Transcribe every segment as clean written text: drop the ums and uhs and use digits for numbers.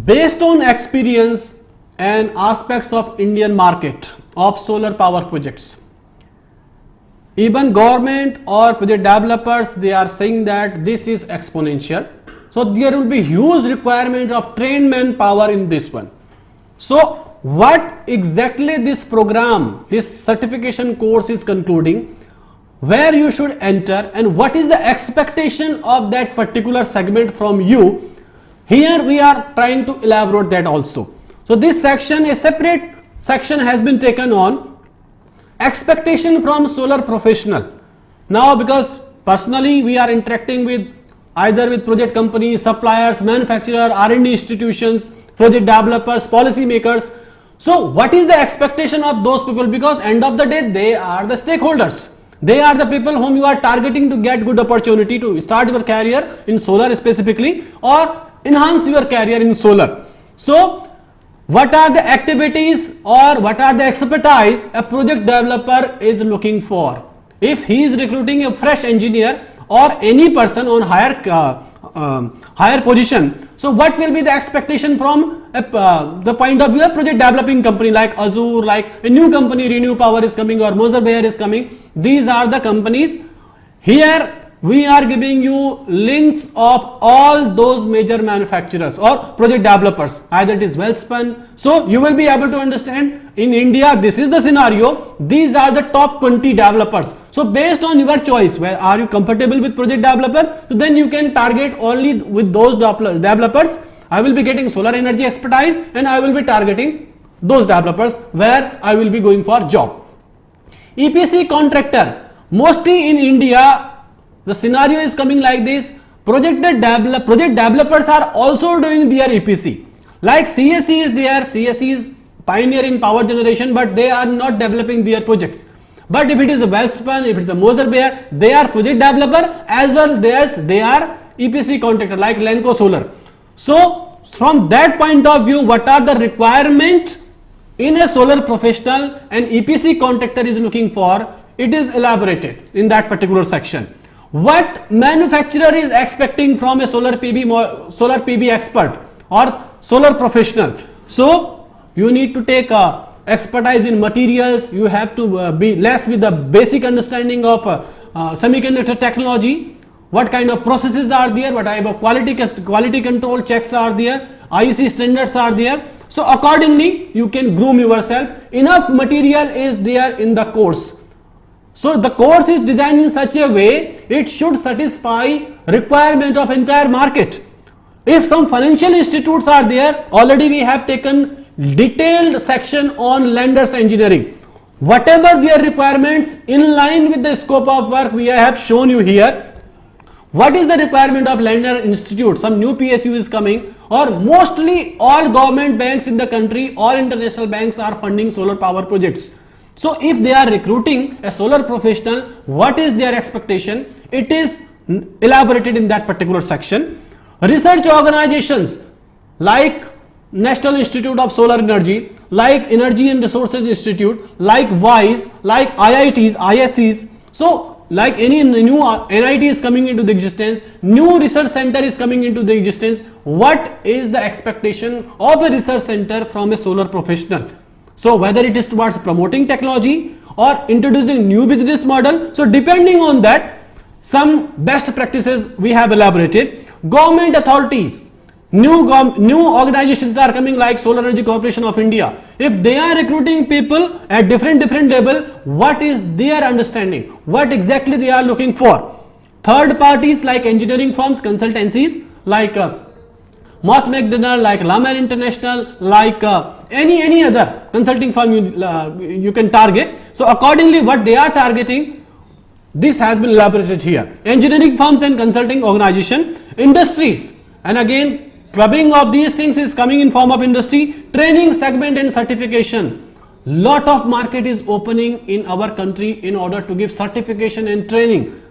Based on experience and aspects of Indian market of solar power projects, even government or project developers, they are saying that this is exponential. So there will be huge requirement of trained manpower in this one. So what exactly this program, this certification course is concluding, where you should enter, and what is the expectation of that particular segment from you, here we are trying to elaborate that also. So this section, a separate section has been taken on expectation from solar professional. Now because personally we are interacting with either with project companies, suppliers, manufacturer, R&D institutions, project developers, policy makers. So what is the expectation of those people? Because end of the day they are the stakeholders. They are the people whom you are targeting to get good opportunity to start your career in solar specifically, or enhance your career in solar. So what are the activities or what are the expertise a project developer is looking for? If he is recruiting a fresh engineer or any person on higher position, so what will be the expectation from the point of view of project developing company like Azure, like a new company Renew Power is coming, or Moser Bayer is coming. These are the companies. Here we are giving you links of all those major manufacturers or project developers, either it is Welspun. So you will be able to understand in India this is the scenario, these are the top 20 developers. So based on your choice, where are you comfortable with project developer, so then you can target only with those developers. I will be getting solar energy expertise and I will be targeting those developers where I will be going for job. EPC contractor, mostly in India the scenario is coming like this. Project developers are also doing their EPC. Like CSE is there, CSE is pioneer in power generation, but they are not developing their projects. But if it is a Welspun, if it is a Moser Bayer, they are project developer as well as they are EPC contractor like Lanco Solar. So from that point of view, what are the requirements in a solar professional and EPC contractor is looking for, it is elaborated in that particular section. What manufacturer is expecting from a solar PV expert or solar professional? So you need to take expertise in materials. You have to be less with the basic understanding of semiconductor technology. What kind of processes are there? What type of quality control checks are there? IEC standards are there. So accordingly, you can groom yourself. Enough material is there in the course. So the course is designed in such a way it should satisfy requirement of entire market. If some financial institutes are there, already we have taken detailed section on lenders engineering. Whatever their requirements in line with the scope of work we have shown you here. What is the requirement of lender institute? Some new PSU is coming, or mostly all government banks in the country, all international banks are funding solar power projects. So if they are recruiting a solar professional, what is their expectation? It is elaborated in that particular section. Research organizations like National Institute of Solar Energy, like Energy and Resources Institute, like WISE, like IITs, ISCs. So like any new NIT is coming into the existence, new research center is coming into the existence. What is the expectation of a research center from a solar professional? So whether it is towards promoting technology or introducing new business model, so depending on that, some best practices we have elaborated. Government authorities, new organizations are coming like Solar Energy Corporation of India. If they are recruiting people at different level, what is their understanding? What exactly they are looking for? Third parties like engineering firms, consultancies like Moss McDonald, like Lamer International, like any other consulting firm you can target. So accordingly what they are targeting, this has been elaborated here. Engineering firms and consulting organization, industries, and again clubbing of these things is coming in form of industry, training, segment and certification. Lot of market is opening in our country in order to give certification and training.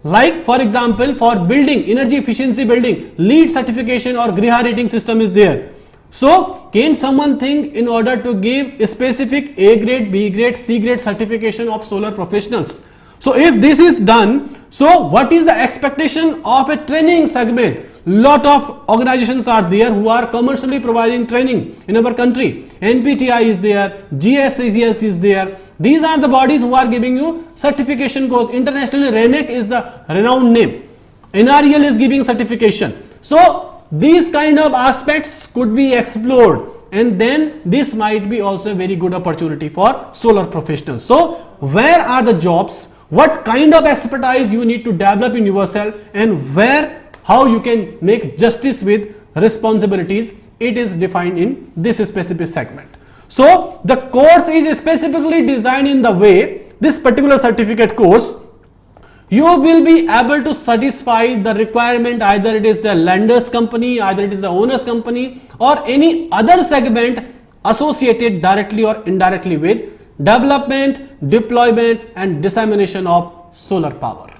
Like for example, for building, energy efficiency building, LEED certification or Griha rating system is there. So can someone think in order to give a specific A grade, B grade, C grade certification of solar professionals? So if this is done, so what is the expectation of a training segment? lot of organizations are there who are commercially providing training in our country. NPTI is there, GSCS is there. These are the bodies who are giving you certification course. Internationally, RENEC is the renowned name. NREL is giving certification. So these kind of aspects could be explored, and then this might be also a very good opportunity for solar professionals. So where are the jobs? What kind of expertise you need to develop in yourself, and where, how you can make justice with responsibilities, it is defined in this specific segment. So the course is specifically designed in the way, this particular certificate course, you will be able to satisfy the requirement, either it is the lender's company, either it is the owner's company, or any other segment associated directly or indirectly with development, deployment and dissemination of solar power.